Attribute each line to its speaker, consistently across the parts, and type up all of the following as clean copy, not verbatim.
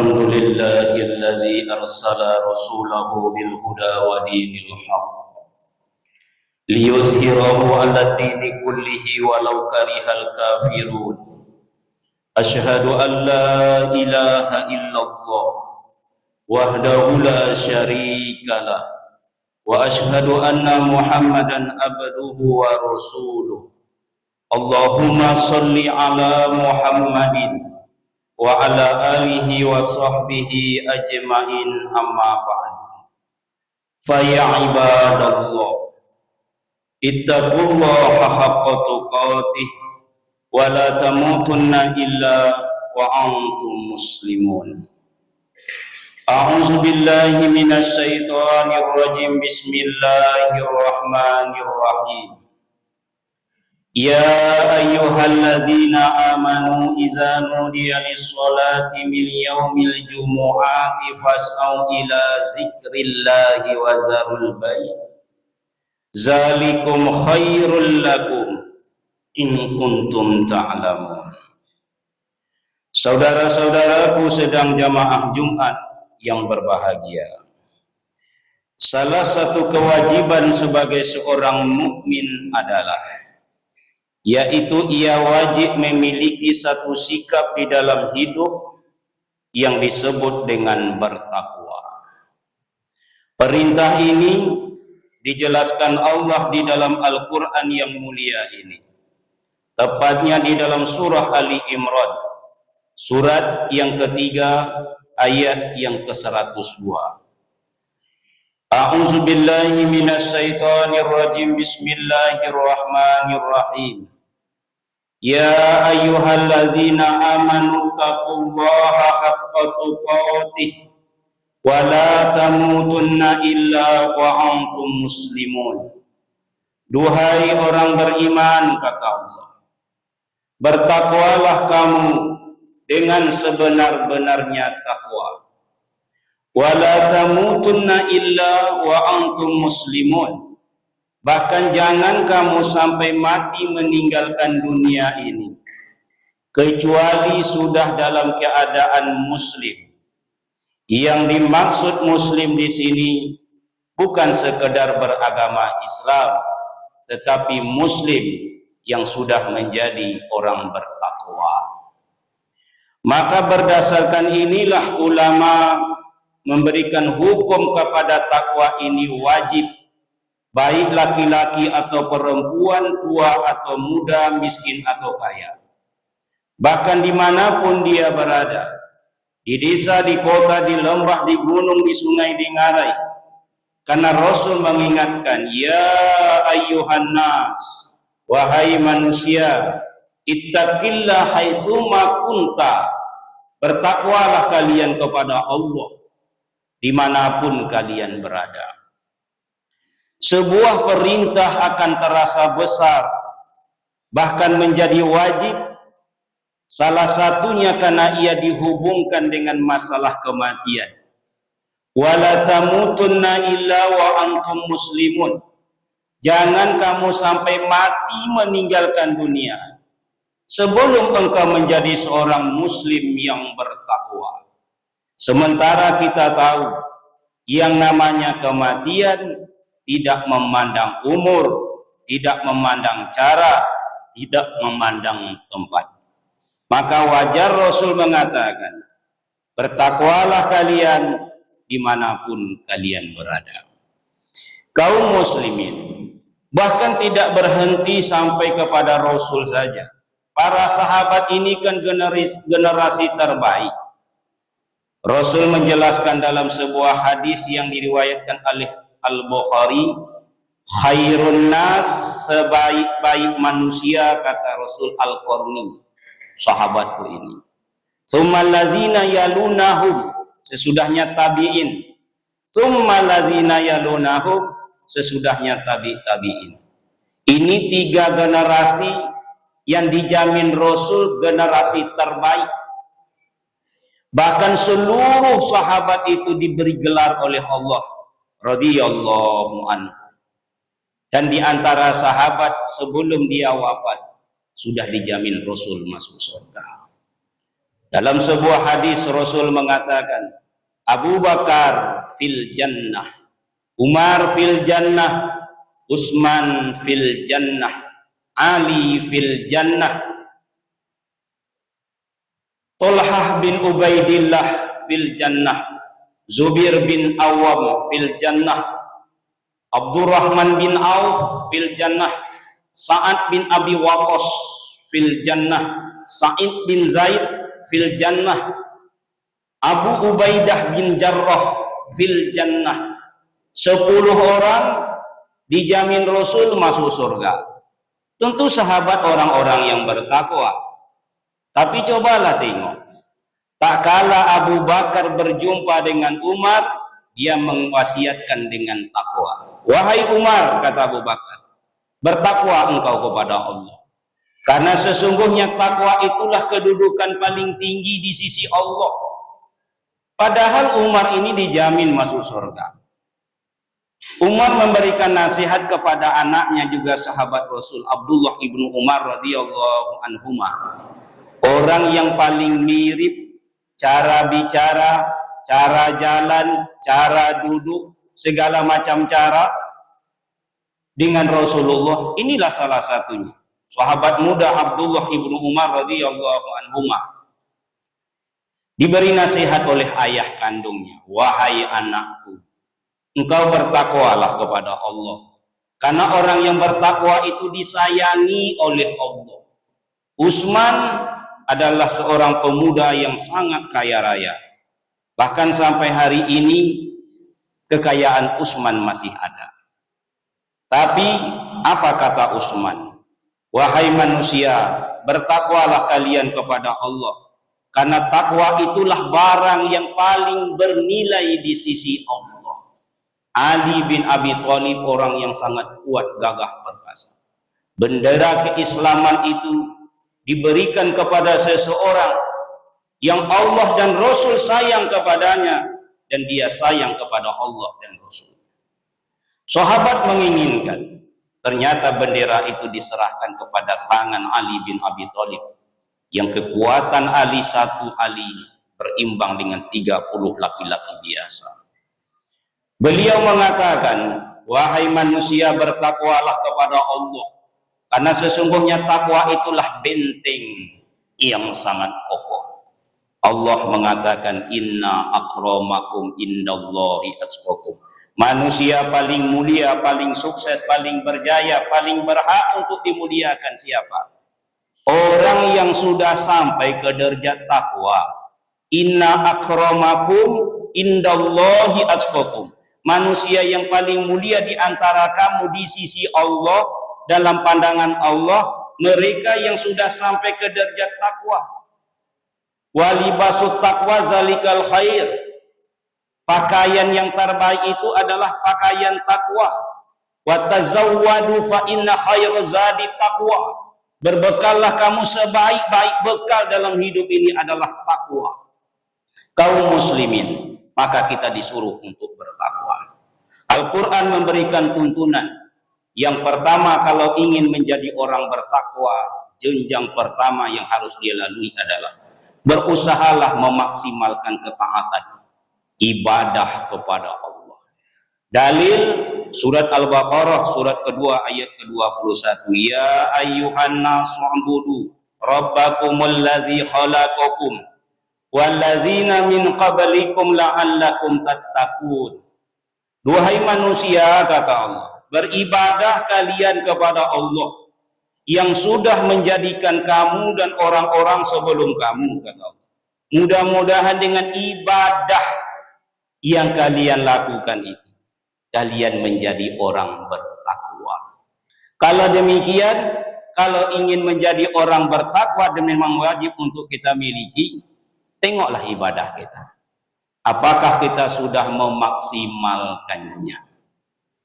Speaker 1: الحمد لله الذي أرسل رسوله بالهدى ودين الحق ليظهره على الدين كله ولو كره الكافرون. أشهد أن لا إله إلا الله وحده لا شريك له وأشهد أن محمدا عبده ورسوله. اللهم صل على محمد وعلى آله وصحبه أجمعين. أما بعد، فيا عباد الله اتقوا الله حق تقاته ولا تموتن إلا وأنتم مسلمون. أعوذ بالله من الشيطان الرجيم. بسم الله الرحمن الرحيم. يا أيها الذين آمنوا إذا نودي للصلاة من يوم الجمعة فاسعوا إلى ذكر الله وذروا البيع ذلكم خير لكم in kuntum ta'lamun. Saudara-saudaraku sedang jamaah Jumat yang berbahagia, salah satu kewajiban sebagai seorang mukmin adalah, yaitu ia wajib memiliki satu sikap di dalam hidup yang disebut dengan bertakwa. Perintah ini dijelaskan Allah di dalam Al-Quran yang mulia ini, tepatnya di dalam surah Ali Imran, surat yang ketiga, ayat yang ke-102. A'udzu billahi minasyaitonir rajim. Bismillahirrahmanirrahim. Ya ayyuhallazina amanu taqullaha haqqa tuqatih wa la tamutunna illa wa antum muslimun. Duhai orang beriman, kata Allah, bertakwalah kamu dengan sebenar-benarnya takwa. Wala tamutunna illa wa antum muslimun. Bahkan jangan kamu sampai mati meninggalkan dunia ini kecuali sudah dalam keadaan muslim. Yang dimaksud muslim di sini bukan sekedar beragama Islam, tetapi muslim yang sudah menjadi orang bertakwa. Maka berdasarkan inilah ulama memberikan hukum kepada takwa ini wajib, baik laki-laki atau perempuan, tua atau muda, miskin atau kaya. Bahkan dimanapun dia berada, di desa, di kota, di lembah, di gunung, di sungai, di ngarai. Karena Rasul mengingatkan, ya ayyuhan nas, wahai manusia, ittaqillah haitsuma kunta, bertakwalah kalian kepada Allah dimanapun kalian berada. Sebuah perintah akan terasa besar, bahkan menjadi wajib, salah satunya karena ia dihubungkan dengan masalah kematian. Wala tamutunna illa wa antum muslimun. Jangan kamu sampai mati meninggalkan dunia sebelum engkau menjadi seorang muslim yang bertakwa. Sementara kita tahu yang namanya kematian tidak memandang umur, tidak memandang cara, tidak memandang tempat. Maka wajar Rasul mengatakan, bertakwalah kalian dimanapun kalian berada. Kaum muslimin bahkan tidak berhenti sampai kepada Rasul saja. Para sahabat ini kan generasi terbaik. Rasul menjelaskan dalam sebuah hadis yang diriwayatkan oleh Al-Bukhari, khairun nas, sebaik-baik manusia, kata Rasul, al-qarni, sahabatku ini. Tsummal ladzina yalunahum, sesudahnya tabi'in. Tsummal ladzina yalunahum, sesudahnya tabi'in. Ini tiga generasi yang dijamin Rasul generasi terbaik. Bahkan seluruh sahabat itu diberi gelar oleh Allah radhiyallahu anhu. Dan di antara sahabat sebelum dia wafat sudah dijamin Rasul masuk surga. Dalam sebuah hadis Rasul mengatakan, Abu Bakar fil jannah, Umar fil jannah, Utsman fil jannah, Ali fil jannah, Thalhah bin Ubaidillah fil jannah, Zubair bin Awam fil jannah, Abdurrahman bin Auf fil jannah, Sa'ad bin Abi Waqqas fil jannah, Sa'id bin Zaid fil jannah, Abu Ubaidah bin Jarrah fil jannah. 10 orang dijamin Rasul masuk surga. Tentu sahabat orang-orang yang bertakwa. Tapi cobalah tengok, tak kala Abu Bakar berjumpa dengan Umar, dia mewasiatkan dengan takwa. Wahai Umar, kata Abu Bakar, bertakwa engkau kepada Allah. Karena sesungguhnya takwa itulah kedudukan paling tinggi di sisi Allah. Padahal Umar ini dijamin masuk surga. Umar memberikan nasihat kepada anaknya juga sahabat Rasul Abdullah ibnu Umar radhiyallahu anhuma. Orang yang paling mirip cara bicara, cara jalan, cara duduk, segala macam cara dengan Rasulullah, inilah salah satunya. Sahabat muda Abdullah ibnu Umar radhiyallahu anhuma diberi nasihat oleh ayah kandungnya, wahai anakku, engkau bertakwalah kepada Allah, karena orang yang bertakwa itu disayangi oleh Allah. Utsman adalah seorang pemuda yang sangat kaya raya, bahkan sampai hari ini kekayaan Utsman masih ada. Tapi apa kata Utsman? Wahai manusia, bertakwalah kalian kepada Allah, karena takwa itulah barang yang paling bernilai di sisi Allah. Ali bin Abi Thalib orang yang sangat kuat, gagah perkasa. Bendera keislaman itu diberikan kepada seseorang yang Allah dan Rasul sayang kepadanya, dan dia sayang kepada Allah dan Rasul. Sahabat menginginkan, ternyata bendera itu diserahkan kepada tangan Ali bin Abi Thalib, yang kekuatan Ali satu Ali berimbang dengan 30 laki-laki biasa. Beliau mengatakan, wahai manusia, bertakwalah kepada Allah, karena sesungguhnya takwa itulah benteng yang sangat kokoh. Allah mengatakan, inna akramakum indallahi atqakum. Manusia paling mulia, paling sukses, paling berjaya, paling berhak untuk dimuliakan siapa? Orang yang sudah sampai ke derajat takwa. Inna akramakum indallahi atqakum. Manusia yang paling mulia di antara kamu di sisi Allah, dalam pandangan Allah, mereka yang sudah sampai ke derajat takwa. Walibasut taqwa zalikal khair. Pakaian yang terbaik itu adalah pakaian takwa. Wa tazawwadu fa inna khairaz zadi taqwa. Berbekallah kamu, sebaik-baik bekal dalam hidup ini adalah takwa. Kaum muslimin, maka kita disuruh untuk bertakwa. Al-Quran memberikan tuntunan. Yang pertama, kalau ingin menjadi orang bertakwa, jenjang pertama yang harus dia lalui adalah berusahalah memaksimalkan ketaatan ibadah kepada Allah. Dalil surat Al-Baqarah surat kedua ayat ke-21. Ya ayyuhan nasu ubudu rabbakumul ladzi khalaqakum wallazina min qablikum la'allakum tattaqun. Duhai manusia, kata Allah, beribadah kalian kepada Allah yang sudah menjadikan kamu dan orang-orang sebelum kamu, kata Allah. Mudah-mudahan dengan ibadah yang kalian lakukan itu, kalian menjadi orang bertakwa. Kalau demikian, kalau ingin menjadi orang bertakwa dan memang wajib untuk kita miliki, tengoklah ibadah kita. Apakah kita sudah memaksimalkannya?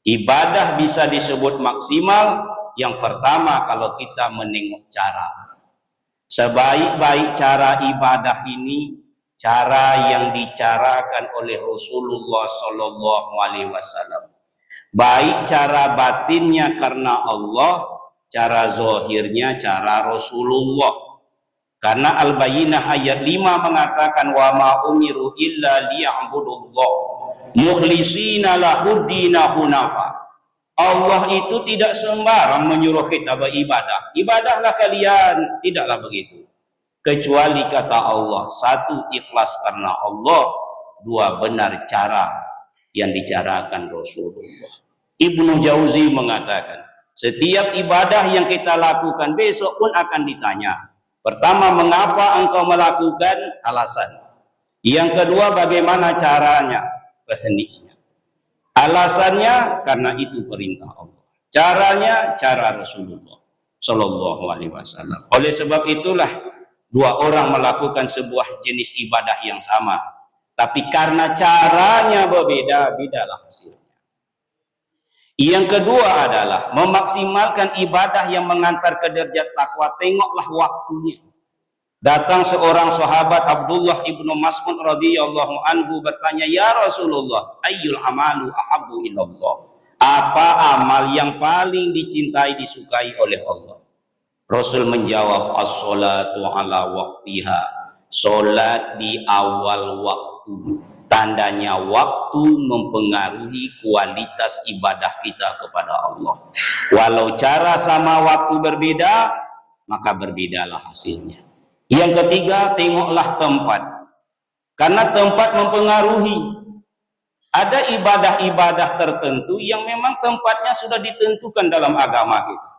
Speaker 1: Ibadah bisa disebut maksimal, yang pertama kalau kita menengok cara. Sebaik-baik cara ibadah ini, cara yang dicarakan oleh Rasulullah Sallallahu Alaihi Wasallam. Baik cara batinnya karena Allah, cara zohirnya cara Rasulullah. Karena Al-Bayyinah ayat 5 mengatakan wa ma umiru illa liya'budullah mukhlishina lahuddina hunafa. Allah itu tidak sembarang menyuruh kita beribadah. Ibadahlah kalian, tidaklah begitu. Kecuali kata Allah, satu ikhlas karena Allah, dua benar cara yang dicarakan Rasulullah. Ibnu Jauzi mengatakan, setiap ibadah yang kita lakukan besok pun akan ditanya. Pertama, mengapa engkau melakukan? Alasan. Yang kedua, bagaimana caranya? Tekniknya. Alasannya karena itu perintah Allah. Caranya cara Rasulullah Shallallahu Alaihi Wasallam. Oleh sebab itulah dua orang melakukan sebuah jenis ibadah yang sama, tapi karena caranya berbeda, bedalah hasilnya. Yang kedua adalah memaksimalkan ibadah yang mengantar ke derajat takwa. Tengoklah waktunya. Datang seorang sahabat Abdullah ibnu Mas'ud radhiyallahu anhu bertanya, ya Rasulullah, ayyul amalu ahabbu ilallah? Apa amal yang paling dicintai, disukai oleh Allah? Rasul menjawab, as-salatu ala waqtiha. Salat di awal waktu. Tandanya waktu mempengaruhi kualitas ibadah kita kepada Allah. Walau cara sama waktu berbeda, maka berbedalah hasilnya. Yang ketiga, tengoklah tempat. Karena tempat mempengaruhi. Ada ibadah-ibadah tertentu yang memang tempatnya sudah ditentukan dalam agama kita.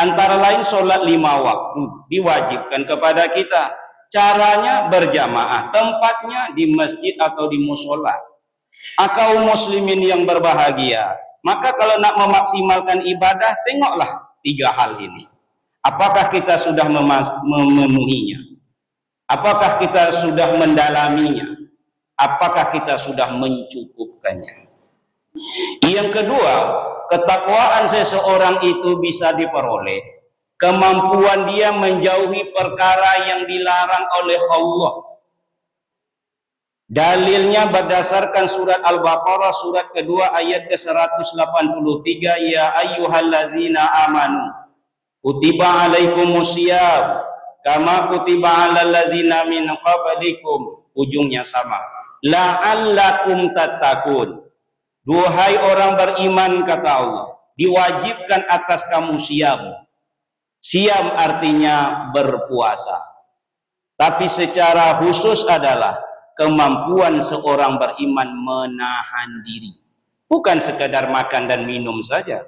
Speaker 1: Antara lain sholat 5 waktu diwajibkan kepada kita. Caranya berjamaah, tempatnya di masjid atau di musola. Kaum muslimin yang berbahagia, maka kalau nak memaksimalkan ibadah, tengoklah 3 hal ini. Apakah kita sudah memenuhinya? Apakah kita sudah mendalaminya? Apakah kita sudah mencukupkannya? Yang kedua, ketakwaan seseorang itu bisa diperoleh kemampuan dia menjauhi perkara yang dilarang oleh Allah. Dalilnya berdasarkan surat Al-Baqarah surat kedua ayat ke-183, ya ayyuhallazina amanu kutiba alaikumusiyam kama kutiba alal ladzina min qablikum. Ujungnya sama, la'allakum tattaqun. Duhai orang beriman, kata Allah, diwajibkan atas kamu siyam. Siyam artinya berpuasa. Tapi secara khusus adalah kemampuan seorang beriman menahan diri. Bukan sekedar makan dan minum saja.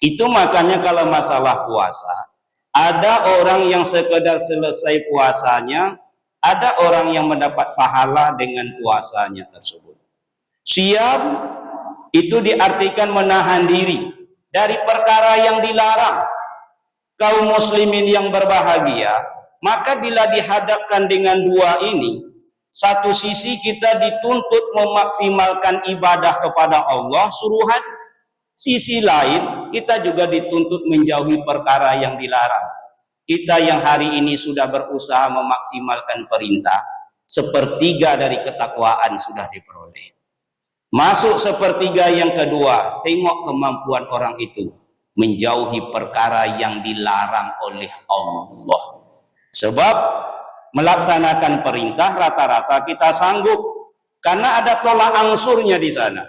Speaker 1: Itu makanya kalau masalah puasa, ada orang yang sekedar selesai puasanya, ada orang yang mendapat pahala dengan puasanya tersebut. Siyam itu diartikan menahan diri dari perkara yang dilarang. Kaum muslimin yang berbahagia, maka bila dihadapkan dengan dua ini, satu sisi kita dituntut memaksimalkan ibadah kepada Allah suruhan, sisi lain kita juga dituntut menjauhi perkara yang dilarang. Kita yang hari ini sudah berusaha memaksimalkan perintah, sepertiga dari ketakwaan sudah diperoleh. Masuk sepertiga yang kedua, tengok kemampuan orang itu menjauhi perkara yang dilarang oleh Allah. Sebab melaksanakan perintah rata-rata kita sanggup, karena ada tolak angsurnya di sana.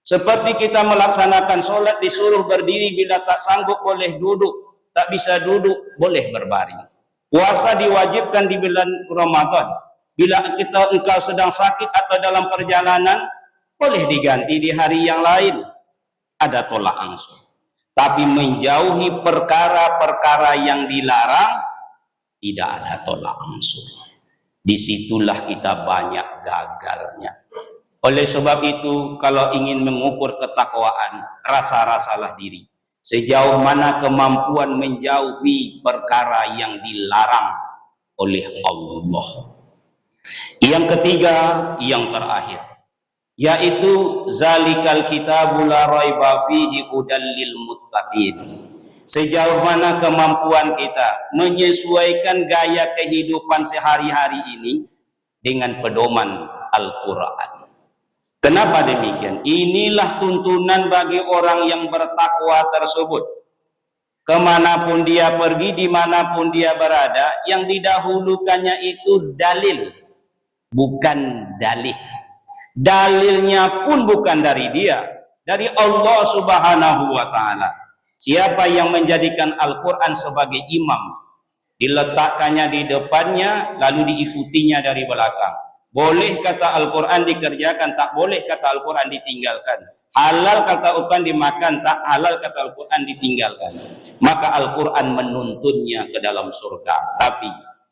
Speaker 1: Seperti kita melaksanakan sholat disuruh berdiri, bila tak sanggup boleh duduk, tak bisa duduk boleh berbaring. Puasa diwajibkan di bulan Ramadan. Bila engkau sedang sakit atau dalam perjalanan, boleh diganti di hari yang lain. Ada tolak ansur. Tapi menjauhi perkara-perkara yang dilarang, tidak ada tolak ansur. Disitulah kita banyak gagalnya. Oleh sebab itu, kalau ingin mengukur ketakwaan, rasa-rasalah diri. Sejauh mana kemampuan menjauhi perkara yang dilarang oleh Allah. Yang ketiga, yang terakhir, yaitu zalikal kitabul la raiba fihi hudal lil muttaqin. Sejauh mana kemampuan kita menyesuaikan gaya kehidupan sehari-hari ini dengan pedoman Al-Quran. Kenapa demikian? Inilah tuntunan bagi orang yang bertakwa tersebut. kemanapun dia pergi, dimanapun dia berada, yang didahulukannya itu dalil, bukan dalih. Dalilnya pun bukan dari dia, dari Allah Subhanahu wa ta'ala. Siapa yang menjadikan Al-Quran sebagai imam, diletakkannya di depannya, lalu diikutinya dari belakang. Boleh kata Al-Quran dikerjakan, tak boleh kata Al-Quran ditinggalkan. Halal kata Al-Quran dimakan, tak halal kata Al-Quran ditinggalkan. Maka Al-Quran menuntunnya ke dalam surga. Tapi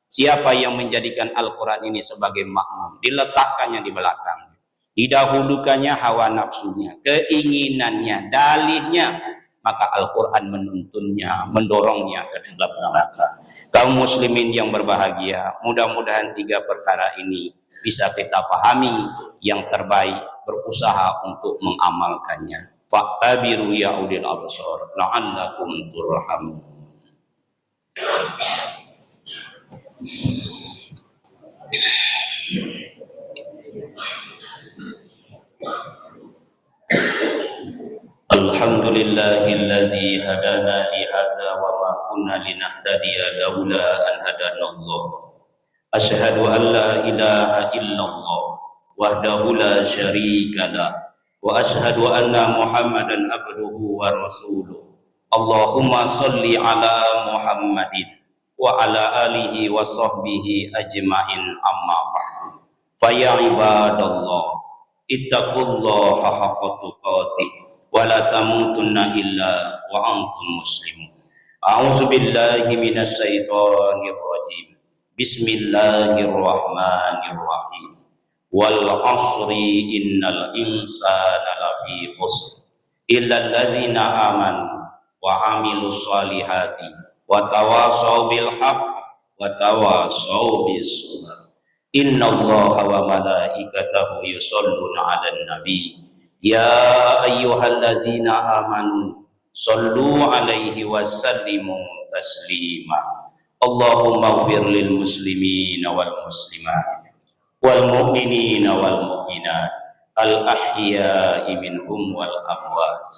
Speaker 1: siapa yang menjadikan Al-Quran ini sebagai makmum, diletakkannya di belakang, didahulukannya hawa nafsunya, keinginannya, dalihnya, maka Al-Quran menuntunnya, mendorongnya ke dalam neraka. Kaum muslimin yang berbahagia, mudah-mudahan 3 perkara ini bisa kita pahami, yang terbaik berusaha untuk mengamalkannya. Fa'tabiru ya ulil absar la'allakum turhamun. Alhamdulillahillazi hadana li hadza wa ma kunna linahtadiya laula an hadanallah. Asyhadu an la ilaha illallah wahdahu la syarika lah wa asyhadu anna Muhammadan abduhu wa rasuluh. Allahumma shalli ala Muhammadin wa ala alihi wa sahbihi ajma'in, amma ba'du. Fa ya ibadallah, ittaqullaha haqqa tuqatih wa la tamutunna illa wa antum muslimun. A'udzu billahi minasy syaithanir rajim. Bismillahirrahmanirrahim. Wal 'ashri innal insana lafi khusr illal ladzina amanu wa 'amilus shalihati wa tawassaw bil haqq wa tawassaw bis sabr. Innallaha wa malaikatahu yusholluna 'alan nabi ya ayyuhallazina amanu shallu 'alaihi wa sallimu taslima. Allahumma ighfir lil muslimina wal muslimat wal mu'minina wal mu'minat al ahya'i minhum wal amwat.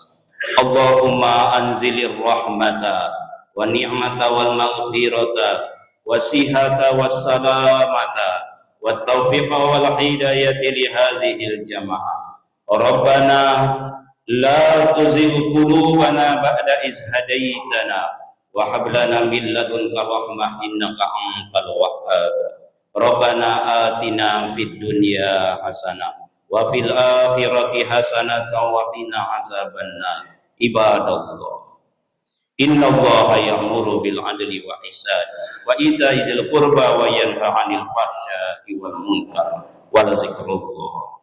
Speaker 1: Allahumma anzilir rahmata wa ni'mata wal maghfirata wa sihata was salamata wat taufiqa wal hidayati li hazihil jamaah. Rabbana la tuzigh qulubana ba'da iz hadaitana wa hab lana min ladunka rahmah innaka antal wahhab. Rabbana atina fid dunya hasanah wa fil akhirati hasanah wa qina azabannar. Ibadallah, innallaha ya'muru bil 'adli wa ihsan wa ita'i dzil qurba wa yanha 'anil fahsya'i wal munkar wa la zikrullah